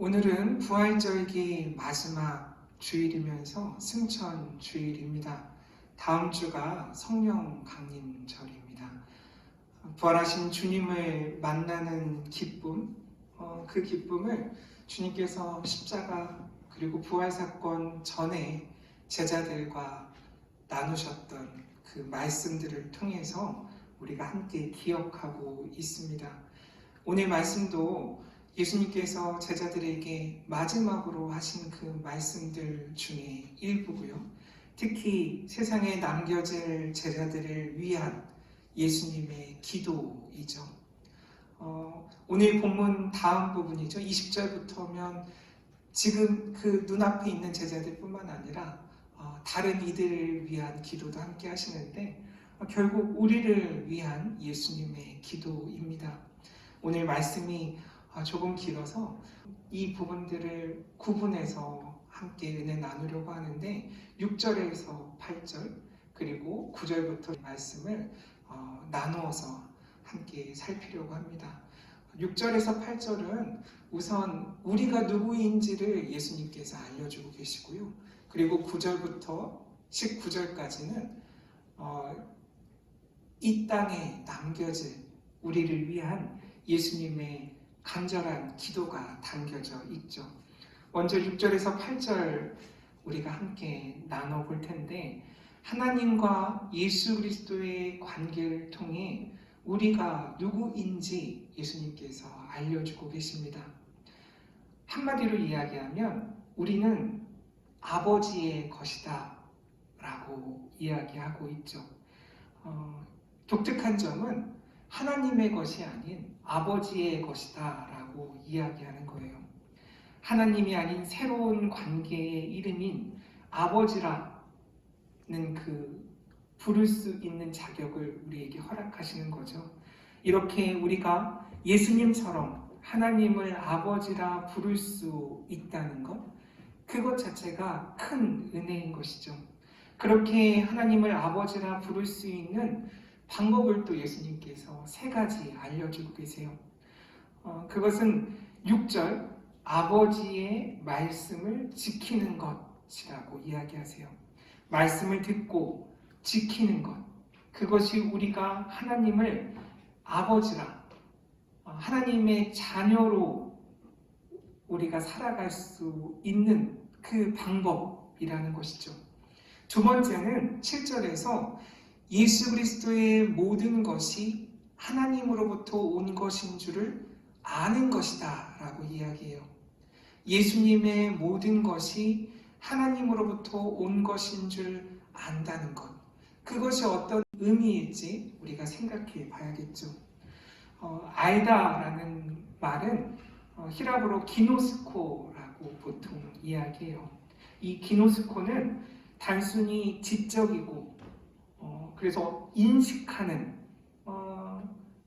오늘은 부활절기 마지막 주일이면서 승천 주일입니다. 다음 주가 성령 강림절입니다. 부활하신 주님을 만나는 기쁨, 그 기쁨을 주님께서 십자가 그리고 부활 사건 전에 제자들과 나누셨던 그 말씀들을 통해서 우리가 함께 기억하고 있습니다. 오늘 말씀도 예수님께서 제자들에게 마지막으로 하신 그 말씀들 중에 일부고요. 특히 세상에 남겨질 제자들을 위한 예수님의 기도이죠. 오늘 본문 다음 부분이죠. 20절부터면 지금 그 눈앞에 있는 제자들 뿐만 아니라 다른 이들을 위한 기도도 함께 하시는데 결국 우리를 위한 예수님의 기도입니다. 오늘 말씀이 조금 길어서 이 부분들을 구분해서 함께 은혜 나누려고 하는데 6절에서 8절 그리고 9절부터 말씀을 나누어서 함께 살피려고 합니다. 6절에서 8절은 우선 우리가 누구인지를 예수님께서 알려주고 계시고요. 그리고 9절부터 19절까지는 이 땅에 남겨질 우리를 위한 예수님의 간절한 기도가 담겨져 있죠. 먼저 6절에서 8절 우리가 함께 나눠볼 텐데 하나님과 예수 그리스도의 관계를 통해 우리가 누구인지 예수님께서 알려주고 계십니다. 한마디로 이야기하면 우리는 아버지의 것이다 라고 이야기하고 있죠. 독특한 점은 하나님의 것이 아닌 아버지의 것이다 라고 이야기하는 거예요. 하나님이 아닌 새로운 관계의 이름인 아버지라는 그 부를 수 있는 자격을 우리에게 허락하시는 거죠. 이렇게 우리가 예수님처럼 하나님을 아버지라 부를 수 있다는 것, 그것 자체가 큰 은혜인 것이죠. 그렇게 하나님을 아버지라 부를 수 있는 방법을 또 예수님께서 3가지 알려주고 계세요. 그것은 6절 아버지의 말씀을 지키는 것이라고 이야기하세요. 말씀을 듣고 지키는 것, 그것이 우리가 하나님을 아버지라 하나님의 자녀로 우리가 살아갈 수 있는 그 방법이라는 것이죠. 두 번째는 7절에서 예수 그리스도의 모든 것이 하나님으로부터 온 것인 줄을 아는 것이다 라고 이야기해요. 예수님의 모든 것이 하나님으로부터 온 것인 줄 안다는 것, 그것이 어떤 의미일지 우리가 생각해 봐야겠죠. 알다라는 말은 히라브로 기노스코라고 보통 이야기해요. 이 기노스코는 단순히 지적이고 그래서 인식하는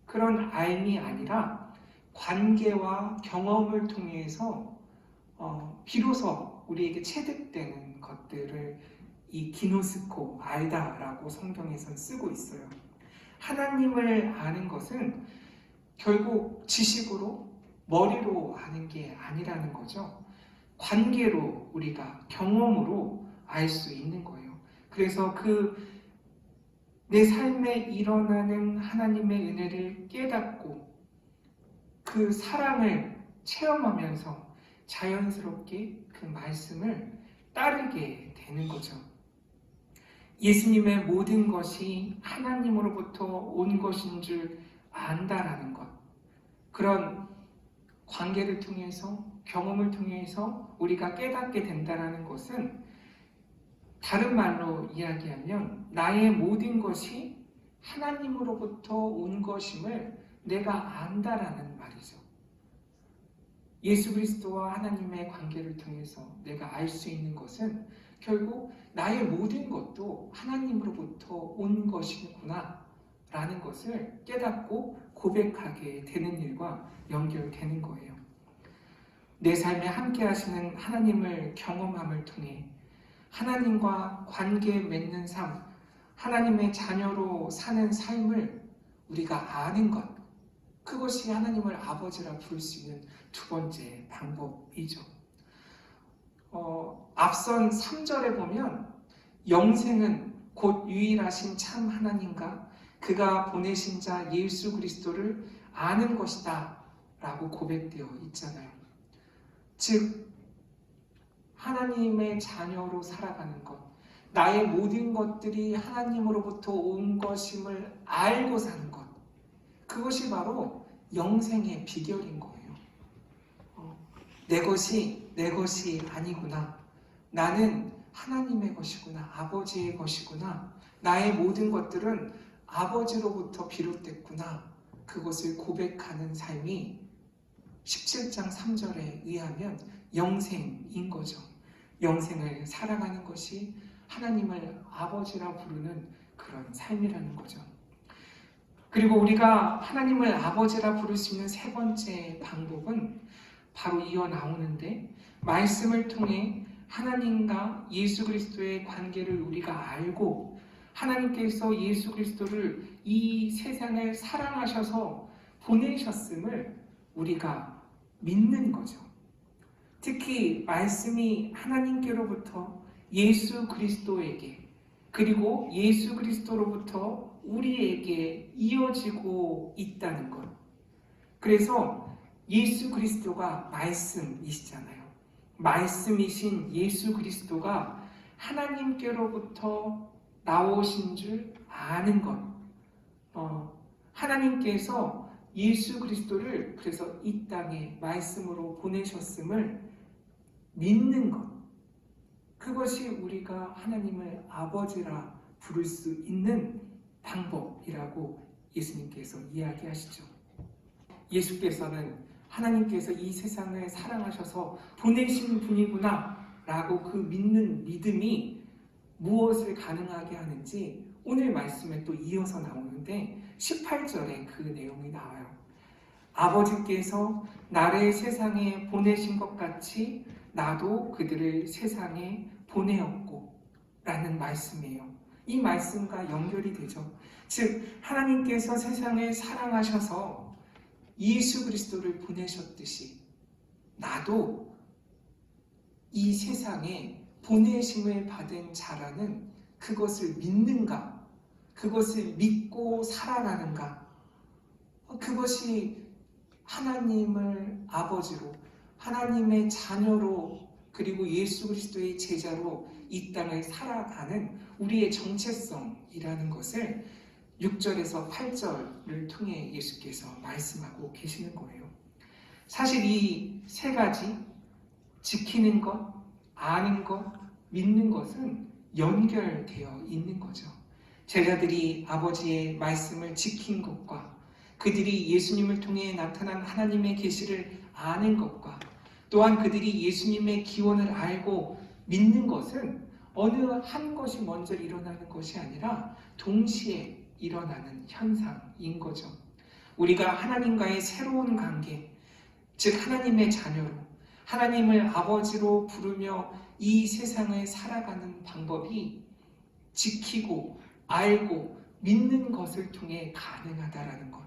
그런 알미 아니라 관계와 경험을 통해서 비로소 우리에게 체득되는 것들을 이 기노스코, 알다라고 성경에서는 쓰고 있어요. 하나님을 아는 것은 결국 지식으로 머리로 아는 게 아니라는 거죠. 관계로 우리가 경험으로 알 수 있는 거예요. 그래서 내 삶에 일어나는 하나님의 은혜를 깨닫고 그 사랑을 체험하면서 자연스럽게 그 말씀을 따르게 되는 거죠. 예수님의 모든 것이 하나님으로부터 온 것인 줄 안다라는 것, 그런 관계를 통해서 경험을 통해서 우리가 깨닫게 된다라는 것은 다른 말로 이야기하면 나의 모든 것이 하나님으로부터 온 것임을 내가 안다라는 말이죠. 예수 그리스도와 하나님의 관계를 통해서 내가 알 수 있는 것은 결국 나의 모든 것도 하나님으로부터 온 것이구나 라는 것을 깨닫고 고백하게 되는 일과 연결되는 거예요. 내 삶에 함께 하시는 하나님을 경험함을 통해 하나님과 관계 맺는 삶, 하나님의 자녀로 사는 삶을 우리가 아는 것, 그것이 하나님을 아버지라 부를 수 있는 두 번째 방법이죠. 앞선 3절에 보면 영생은 곧 유일하신 참 하나님과 그가 보내신 자 예수 그리스도를 아는 것이다 라고 고백되어 있잖아요. 즉 하나님의 자녀로 살아가는 것, 나의 모든 것들이 하나님으로부터 온 것임을 알고 사는 것, 그것이 바로 영생의 비결인 거예요. 내 것이 내 것이 아니구나. 나는 하나님의 것이구나. 아버지의 것이구나. 나의 모든 것들은 아버지로부터 비롯됐구나. 그것을 고백하는 삶이 17장 3절에 의하면 영생인 거죠. 영생을 살아가는 것이 하나님을 아버지라 부르는 그런 삶이라는 거죠. 그리고 우리가 하나님을 아버지라 부를 수 있는 세 번째 방법은 바로 이어 나오는데, 말씀을 통해 하나님과 예수 그리스도의 관계를 우리가 알고 하나님께서 예수 그리스도를 이 세상을 사랑하셔서 보내셨음을 우리가 믿는 거죠. 특히 말씀이 하나님께로부터 예수 그리스도에게, 그리고 예수 그리스도로부터 우리에게 이어지고 있다는 것. 그래서 예수 그리스도가 말씀이시잖아요. 말씀이신 예수 그리스도가 하나님께로부터 나오신 줄 아는 것. 하나님께서 예수 그리스도를 그래서 이 땅에 말씀으로 보내셨음을 믿는 것. 그것이 우리가 하나님을 아버지라 부를 수 있는 방법이라고 예수님께서 이야기하시죠. 예수께서는 하나님께서 이 세상을 사랑하셔서 보내신 분이구나 라고 그 믿는 믿음이 무엇을 가능하게 하는지 오늘 말씀에 또 이어서 나오는데 18절에 그 내용이 나와요. 아버지께서 나를 세상에 보내신 것 같이 나도 그들을 세상에 보내었고 라는 말씀이에요. 이 말씀과 연결이 되죠. 즉 하나님께서 세상을 사랑하셔서 예수 그리스도를 보내셨듯이 나도 이 세상에 보내심을 받은 자라는 그것을 믿는가, 그것을 믿고 살아가는가, 그것이 하나님을 아버지로, 하나님의 자녀로, 그리고 예수 그리스도의 제자로 이 땅을 살아가는 우리의 정체성이라는 것을 6절에서 8절을 통해 예수께서 말씀하고 계시는 거예요. 사실 이 세 가지, 지키는 것, 아는 것, 믿는 것은 연결되어 있는 거죠. 제자들이 아버지의 말씀을 지킨 것과 그들이 예수님을 통해 나타난 하나님의 계시를 아는 것과 또한 그들이 예수님의 기원을 알고 믿는 것은 어느 한 것이 먼저 일어나는 것이 아니라 동시에 일어나는 현상인 거죠. 우리가 하나님과의 새로운 관계, 즉 하나님의 자녀로, 하나님을 아버지로 부르며 이 세상을 살아가는 방법이 지키고 알고 믿는 것을 통해 가능하다라는 것.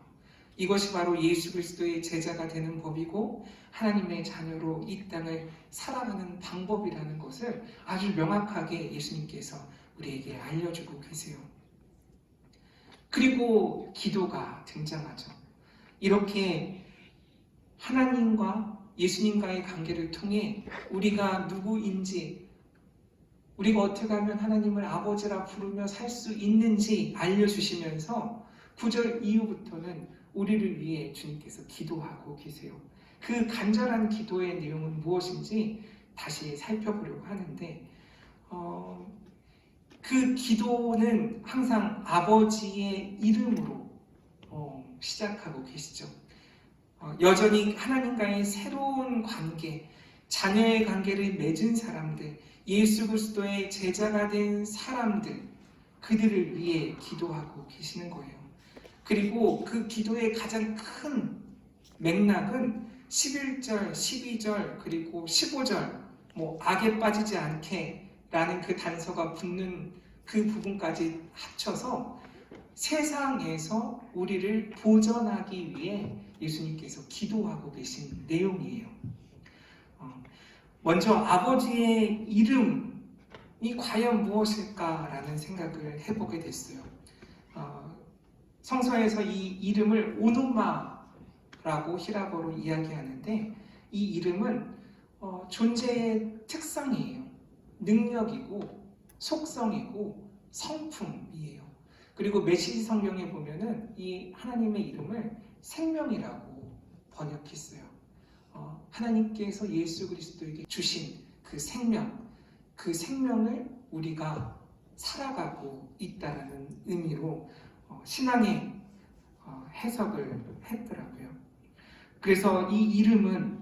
이것이 바로 예수 그리스도의 제자가 되는 법이고 하나님의 자녀로 이 땅을 살아가는 방법이라는 것을 아주 명확하게 예수님께서 우리에게 알려주고 계세요. 그리고 기도가 등장하죠. 이렇게 하나님과 예수님과의 관계를 통해 우리가 누구인지, 우리가 어떻게 하면 하나님을 아버지라 부르며 살 수 있는지 알려주시면서 9절 이후부터는 우리를 위해 주님께서 기도하고 계세요. 그 간절한 기도의 내용은 무엇인지 다시 살펴보려고 하는데 그 기도는 항상 아버지의 이름으로 시작하고 계시죠. 여전히 하나님과의 새로운 관계, 자녀의 관계를 맺은 사람들, 예수 그리스도의 제자가 된 사람들, 그들을 위해 기도하고 계시는 거예요. 그리고 그 기도의 가장 큰 맥락은 11절, 12절, 그리고 15절, 악에 빠지지 않게 라는 그 단서가 붙는 그 부분까지 합쳐서 세상에서 우리를 보전하기 위해 예수님께서 기도하고 계신 내용이에요. 먼저 아버지의 이름이 과연 무엇일까라는 생각을 해보게 됐어요. 성서에서 이 이름을 오누마라고 히라보로 이야기하는데, 이 이름은 존재의 특성이에요. 능력이고 속성이고 성품이에요. 그리고 메시지 성경에 보면은 이 하나님의 이름을 생명이라고 번역했어요. 하나님께서 예수 그리스도에게 주신 그 생명, 그 생명을 우리가 살아가고 있다는 의미로 신앙의 해석을 했더라고요. 그래서 이 이름은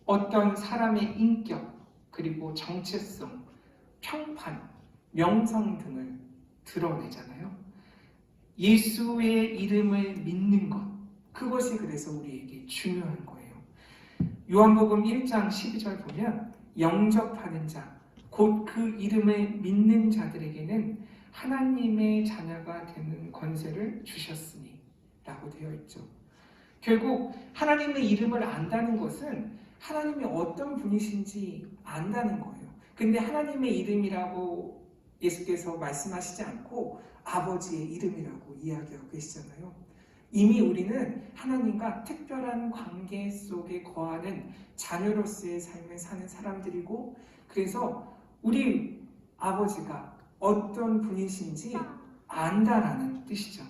어떤 사람의 인격, 그리고 정체성, 평판, 명성 등을 드러내잖아요. 예수의 이름을 믿는 것, 그것이 그래서 우리에게 중요한 거예요. 요한복음 1장 12절 보면 영접하는 자, 곧 그 이름을 믿는 자들에게는 하나님의 자녀가 되는 권세를 주셨으니 라고 되어 있죠. 결국 하나님의 이름을 안다는 것은 하나님이 어떤 분이신지 안다는 거예요. 근데 하나님의 이름이라고 예수께서 말씀하시지 않고 아버지의 이름이라고 이야기하고 계시잖아요. 이미 우리는 하나님과 특별한 관계 속에 거하는 자녀로서의 삶을 사는 사람들이고, 그래서 우리 아버지가 어떤 분이신지 안다라는 뜻이죠.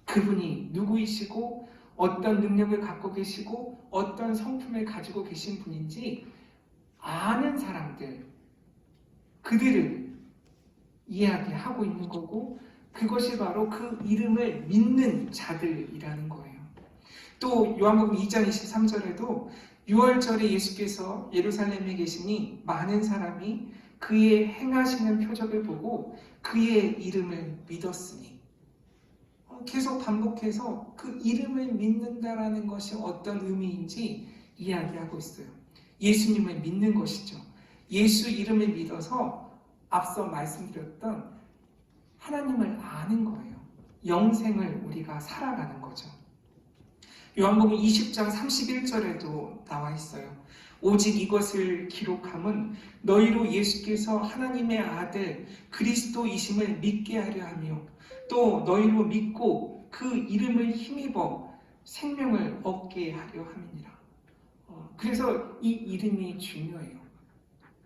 그분이 누구이시고 어떤 능력을 갖고 계시고 어떤 성품을 가지고 계신 분인지 아는 사람들, 그들을 이야기하고 있는 거고, 그것이 바로 그 이름을 믿는 자들이라는 거예요. 또 요한복음 2장 23절에도 6월절에 예수께서 예루살렘에 계시니 많은 사람이 그의 행하시는 표적을 보고 그의 이름을 믿었으니, 계속 반복해서 그 이름을 믿는다라는 것이 어떤 의미인지 이야기하고 있어요. 예수님을 믿는 것이죠. 예수 이름을 믿어서 앞서 말씀드렸던 하나님을 아는 거예요. 영생을 우리가 살아가는 거죠. 요한복음 20장 31절에도 나와 있어요. 오직 이것을 기록함은 너희로 예수께서 하나님의 아들 그리스도이심을 믿게 하려 하며 또 너희로 믿고 그 이름을 힘입어 생명을 얻게 하려 함이니라. 그래서 이 이름이 중요해요.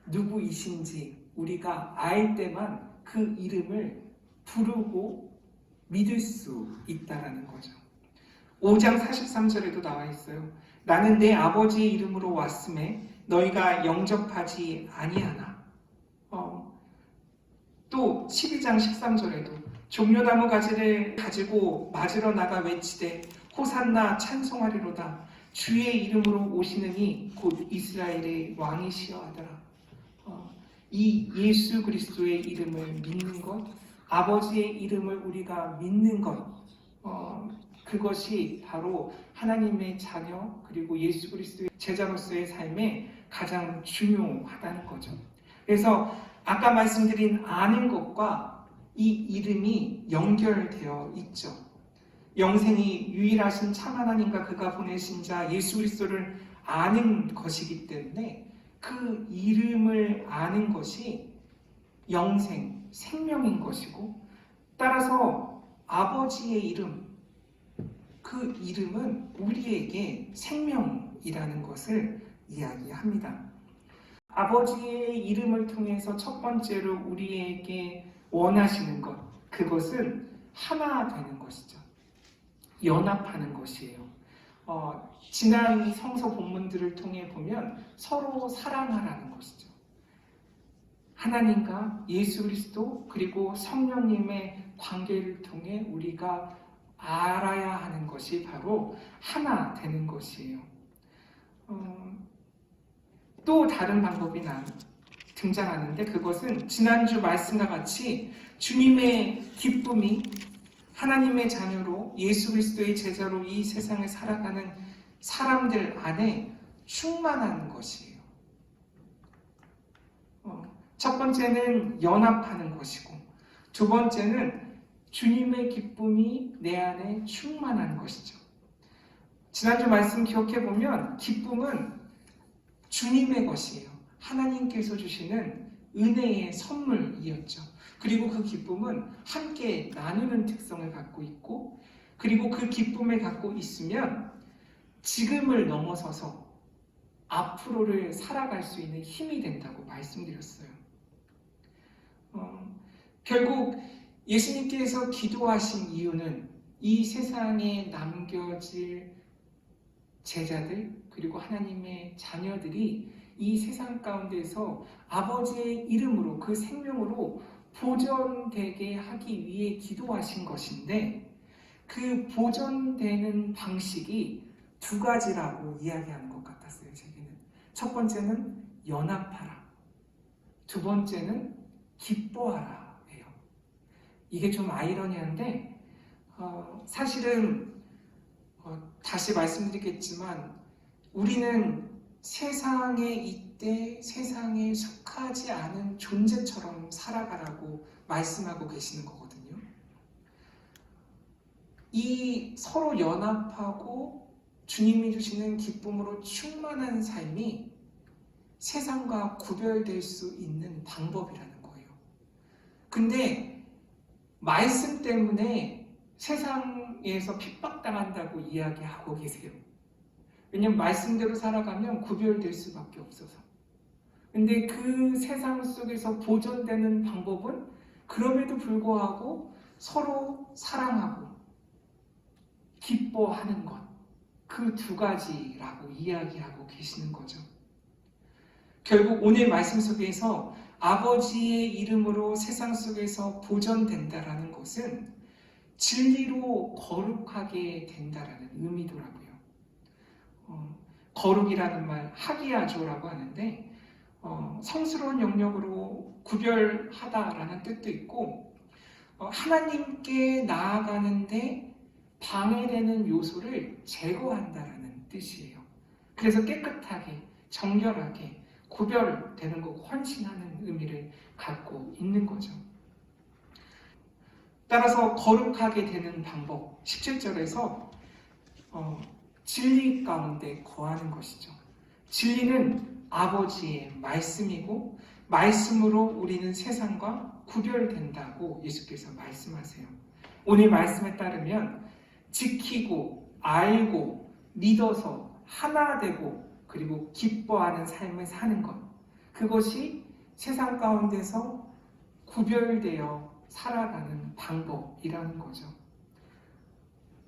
누구이신지 우리가 알 때만 그 이름을 부르고 믿을 수 있다라는 거죠. 5장 43절에도 나와 있어요. 나는 내 아버지의 이름으로 왔음에 너희가 영접하지 아니하나. 또 12장 13절에도 종려나무 가지를 가지고 맞으러 나가 외치되 호산나 찬송하리로다. 주의 이름으로 오시느니 곧 이스라엘의 왕이시여 하더라. 이 예수 그리스도의 이름을 믿는 것, 아버지의 이름을 우리가 믿는 것, 그것이 바로 하나님의 자녀 그리고 예수 그리스도의 제자로서의 삶에 가장 중요하다는 거죠. 그래서 아까 말씀드린 아는 것과 이 이름이 연결되어 있죠. 영생이 유일하신 참 하나님과 그가 보내신 자 예수 그리스도를 아는 것이기 때문에 그 이름을 아는 것이 영생, 생명인 것이고, 따라서 아버지의 이름, 그 이름은 우리에게 생명이라는 것을 이야기합니다. 아버지의 이름을 통해서 첫 번째로 우리에게 원하시는 것, 그것은 하나 되는 것이죠. 연합하는 것이에요. 지난 성서 본문들을 통해 보면 서로 사랑하라는 것이죠. 하나님과 예수 그리스도 그리고 성령님의 관계를 통해 우리가 알아야 하는 것이 바로 하나 되는 것이에요. 또 다른 방법이 등장하는데, 그것은 지난주 말씀과 같이 주님의 기쁨이 하나님의 자녀로 예수 그리스도의 제자로 이 세상을 살아가는 사람들 안에 충만하는 것이에요. 첫 번째는 연합하는 것이고, 두 번째는 주님의 기쁨이 내 안에 충만한 것이죠. 지난주 말씀 기억해 보면 기쁨은 주님의 것이에요. 하나님께서 주시는 은혜의 선물이었죠. 그리고 그 기쁨은 함께 나누는 특성을 갖고 있고, 그리고 그 기쁨을 갖고 있으면 지금을 넘어서서 앞으로를 살아갈 수 있는 힘이 된다고 말씀드렸어요. 결국 예수님께서 기도하신 이유는 이 세상에 남겨질 제자들 그리고 하나님의 자녀들이 이 세상 가운데서 아버지의 이름으로 그 생명으로 보존되게 하기 위해 기도하신 것인데, 그 보존되는 방식이 두 가지라고 이야기하는 것 같았어요. 제게는 첫 번째는 연합하라, 두 번째는 기뻐하라 예요. 이게 좀 아이러니한데 사실은 다시 말씀드리겠지만 우리는 세상에 이때 세상에 속하지 않은 존재처럼 살아가라고 말씀하고 계시는 거거든요. 이 서로 연합하고 주님이 주시는 기쁨으로 충만한 삶이 세상과 구별될 수 있는 방법이라는 거예요. 근데 말씀 때문에 세상에서 핍박당한다고 이야기하고 계세요. 왜냐면 말씀대로 살아가면 구별될 수밖에 없어서. 근데 그 세상 속에서 보존되는 방법은 그럼에도 불구하고 서로 사랑하고 기뻐하는 것, 그 두 가지라고 이야기하고 계시는 거죠. 결국 오늘 말씀 속에서 아버지의 이름으로 세상 속에서 보존된다라는 것은 진리로 거룩하게 된다라는 의미더라고요. 거룩이라는 말 하기야조라고 하는데 성스러운 영역으로 구별하다라는 뜻도 있고 하나님께 나아가는데 방해되는 요소를 제거한다라는 뜻이에요. 그래서 깨끗하게 정결하게 구별되는 것, 헌신하는 의미를 갖고 있는 거죠. 따라서 거룩하게 되는 방법 17절에서 진리 가운데 거하는 것이죠. 진리는 아버지의 말씀이고 말씀으로 우리는 세상과 구별된다고 예수께서 말씀하세요. 오늘 말씀에 따르면 지키고 알고 믿어서 하나 되고 그리고 기뻐하는 삶을 사는 것, 그것이 세상 가운데서 구별되어 살아가는 방법이라는 거죠.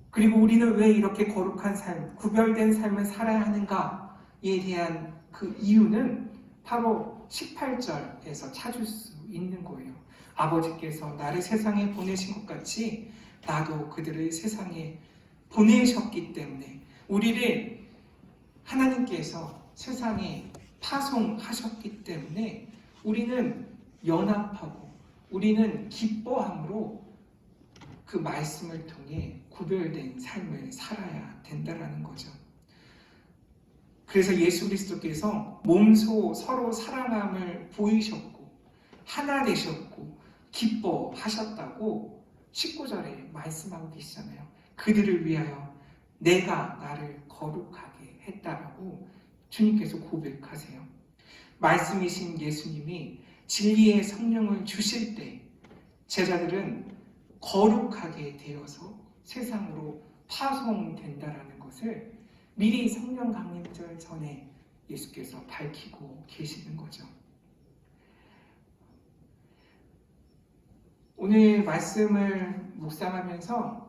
그리고 우리는 왜 이렇게 거룩한 삶, 구별된 삶을 살아야 하는가에 대한 그 이유는 바로 18절에서 찾을 수 있는 거예요. 아버지께서 나를 세상에 보내신 것 같이 나도 그들을 세상에 보내셨기 때문에 우리를 하나님께서 세상에 파송하셨기 때문에 우리는 연합하고 우리는 기뻐함으로 그 말씀을 통해 구별된 삶을 살아야 된다는 거죠. 그래서 예수 그리스도께서 몸소 서로 사랑함을 보이셨고 하나 되셨고 기뻐하셨다고 19절에 말씀하고 계시잖아요. 그들을 위하여 내가 나를 거룩하게 했다라고 주님께서 고백하세요. 말씀이신 예수님이 진리의 성령을 주실 때 제자들은 거룩하게 되어서 세상으로 파송된다라는 것을 미리 성령 강림절 전에 예수께서 밝히고 계시는 거죠. 오늘 말씀을 묵상하면서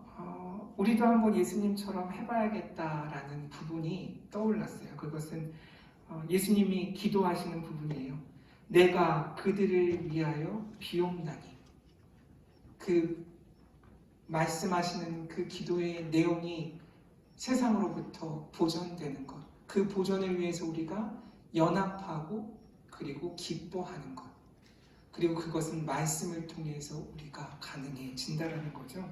우리도 한번 예수님처럼 해봐야겠다라는 부분이 떠올랐어요. 그것은 예수님이 기도하시는 부분이에요. 내가 그들을 위하여 비옵나니. 그 말씀하시는 그 기도의 내용이 세상으로부터 보존되는 것, 그 보존을 위해서 우리가 연합하고 그리고 기뻐하는 것, 그리고 그것은 말씀을 통해서 우리가 가능해진다라는 거죠.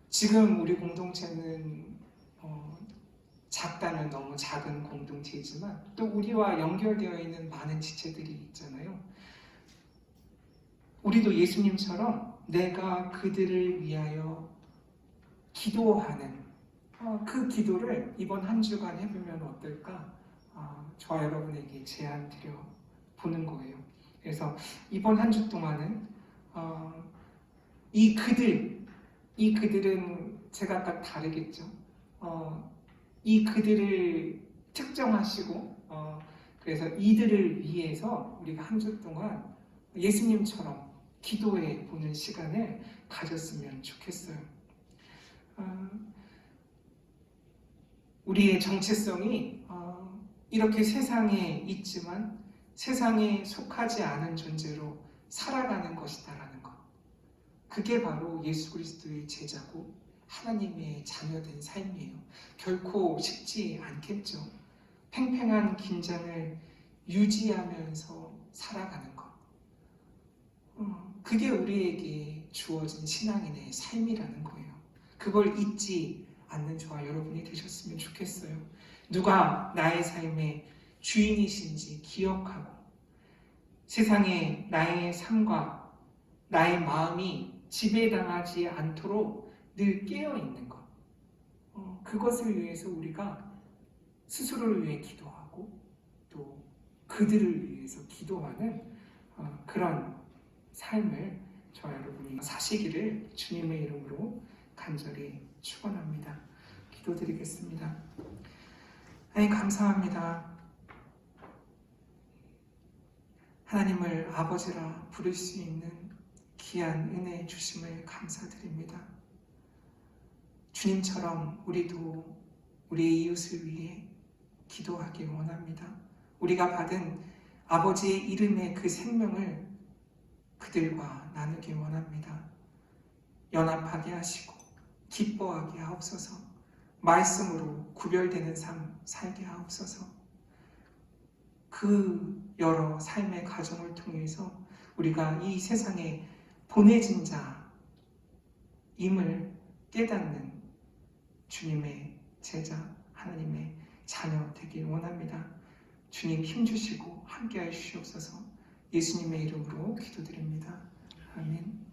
지금 우리 공동체는 작다면 너무 작은 공동체이지만 또 우리와 연결되어 있는 많은 지체들이 있잖아요. 우리도 예수님처럼 내가 그들을 위하여 기도하는 그 기도를 이번 한 주간 해보면 어떨까? 저와 여러분에게 제안 드려 보는 거예요. 그래서 이번 한 주 동안은 이 그들은 제가 아까 다르겠죠. 이 그들을 특정하시고 그래서 이들을 위해서 우리가 한 주 동안 예수님처럼 기도해 보는 시간을 가졌으면 좋겠어요. 우리의 정체성이 이렇게 세상에 있지만 세상에 속하지 않은 존재로 살아가는 것이다라는 것. 그게 바로 예수 그리스도의 제자고 하나님의 자녀된 삶이에요. 결코 쉽지 않겠죠. 팽팽한 긴장을 유지하면서 살아가는 것. 그게 우리에게 주어진 신앙인의 삶이라는 거예요. 그걸 잊지 않는 저와 여러분이 되셨으면 좋겠어요. 누가 나의 삶의 주인이신지 기억하고 세상에 나의 삶과 나의 마음이 지배당하지 않도록 늘 깨어있는 것. 그것을 위해서 우리가 스스로를 위해 기도하고 또 그들을 위해서 기도하는 그런 삶을 저와 여러분이 사시기를 주님의 이름으로 간절히 축원합니다. 기도드리겠습니다. 하나님 감사합니다. 하나님을 아버지라 부를 수 있는 귀한 은혜 주심을 감사드립니다. 주님처럼 우리도 우리의 이웃을 위해 기도하길 원합니다. 우리가 받은 아버지의 이름의 그 생명을 그들과 나누길 원합니다. 연합하게 하시고 기뻐하게 하옵소서. 말씀으로 구별되는 삶 살게 하옵소서. 그 여러 삶의 과정을 통해서 우리가 이 세상에 보내진 자임을 깨닫는 주님의 제자, 하나님의 자녀 되길 원합니다. 주님 힘주시고 함께해 주시옵소서. 예수님의 이름으로 기도드립니다. 아멘.